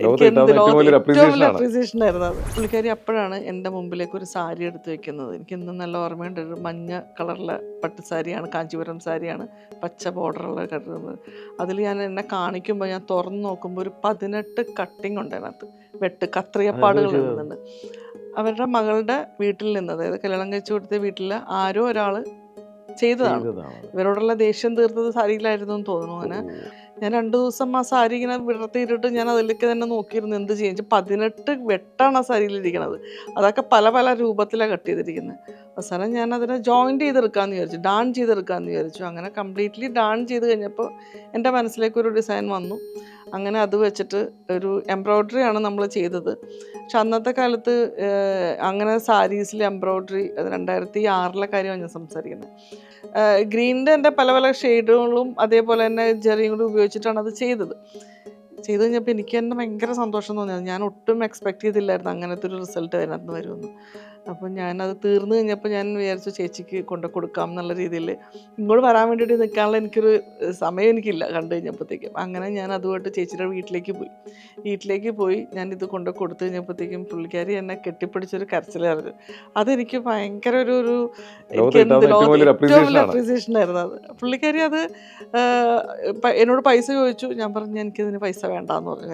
എനിക്ക് ഏറ്റവും വലിയ അപ്രീസിയേഷൻ ആയിരുന്നു അത്. പുള്ളിക്കാരി അപ്പോഴാണ് എൻ്റെ മുമ്പിലേക്ക് ഒരു സാരി എടുത്ത് വെക്കുന്നത്. എനിക്ക് ഇന്നും നല്ല ഓർമ്മയുണ്ട്. ഒരു മഞ്ഞ കളറിലെ പട്ടുസാരിയാണ്, കാഞ്ചീപുരം സാരിയാണ്, പച്ച ബോർഡറുള്ള കട്ടുന്നത്. അതിൽ ഞാൻ എന്നെ കാണിക്കുമ്പോൾ ഞാൻ തുറന്ന് നോക്കുമ്പോൾ ഒരു 18 കട്ടിങ് ഉണ്ട് അതിനകത്ത്, കത്രിയപ്പാടുകൾ ഇടുന്നുണ്ട്. അവരുടെ മകളുടെ വീട്ടിൽ നിന്ന്, അതായത് കല്യാണം കഴിച്ചു കൊടുത്ത വീട്ടിൽ ആരോ ഒരാൾ ചെയ്തതാണ്. ഇവരോടുള്ള ദേഷ്യം തീർത്തത് സാരിയിലായിരുന്നു എന്ന് തോന്നുന്നു. അങ്ങനെ ഞാൻ 2 ദിവസം ആ സാരി ഇങ്ങനെ വിടർത്തിയിട്ടിട്ട് ഞാൻ അതിലേക്ക് തന്നെ നോക്കിയിരുന്നു എന്ത് ചെയ്യും. 18 വെട്ടാണ് ആ സാരിയിലിരിക്കുന്നത്. അതൊക്കെ പല പല രൂപത്തിലാണ് കട്ട് ചെയ്തിരിക്കുന്നത്. അവസാനം ഞാൻ അതിനെ ജോയിൻറ്റ് ചെയ്തെടുക്കാമെന്ന് വിചാരിച്ചു, ഡാൺ ചെയ്തെടുക്കാമെന്ന് വിചാരിച്ചു. അങ്ങനെ കംപ്ലീറ്റ്ലി ഡാൺ ചെയ്ത് കഴിഞ്ഞപ്പോൾ എൻ്റെ മനസ്സിലേക്ക് ഒരു ഡിസൈൻ വന്നു. അങ്ങനെ അത് വെച്ചിട്ട് ഒരു എംബ്രോയ്ഡറി ആണ് നമ്മൾ ചെയ്തത്. പക്ഷെ അന്നത്തെ കാലത്ത് അങ്ങനെ സാരീസിൽ എംബ്രോയ്ഡറി, അത് 2006 കാര്യമാണ് ഞാൻ സംസാരിക്കുന്നത്. ഗ്രീനിൻ്റെ എൻ്റെ പല പല ഷെയ്ഡുകളും അതേപോലെ തന്നെ ജെറിയും കൂടി ഉപയോഗിച്ചിട്ടാണ് അത് ചെയ്ത് കഴിഞ്ഞപ്പോൾ എനിക്ക് തന്നെ ഭയങ്കര സന്തോഷം തോന്നിയത്. ഞാൻ ഒട്ടും എക്സ്പെക്റ്റ് ചെയ്തില്ലായിരുന്നു അങ്ങനത്തെ ഒരു റിസൾട്ട് അതിനകത്ത് വരുമെന്ന്. അപ്പോൾ ഞാനത് തീർന്നു കഴിഞ്ഞപ്പോൾ ഞാൻ വിചാരിച്ചു ചേച്ചിക്ക് കൊണ്ട് കൊടുക്കാം എന്നുള്ള രീതിയിൽ. ഇങ്ങോട്ട് വരാൻ വേണ്ടിയിട്ട് നിൽക്കാനുള്ള എനിക്കൊരു സമയം എനിക്കില്ല കണ്ടു കഴിഞ്ഞപ്പോഴത്തേക്കും. അങ്ങനെ ഞാൻ അതുമായിട്ട് ചേച്ചിയുടെ വീട്ടിലേക്ക് പോയി ഞാനിത് കൊണ്ട് കൊടുത്തു കഴിഞ്ഞപ്പോഴത്തേക്കും പുള്ളിക്കാരി എന്നെ കെട്ടിപ്പിടിച്ചൊരു കരച്ചിലായിരുന്നു. അതെനിക്ക് ഭയങ്കര ഒരു ഏറ്റവും വലിയ അപ്രീസിയേഷൻ ആയിരുന്നു അത്. പുള്ളിക്കാരി അത് എന്നോട് പൈസ ചോദിച്ചു. ഞാൻ പറഞ്ഞു എനിക്കിതിന് പൈസ വേണ്ടാന്ന് പറഞ്ഞു.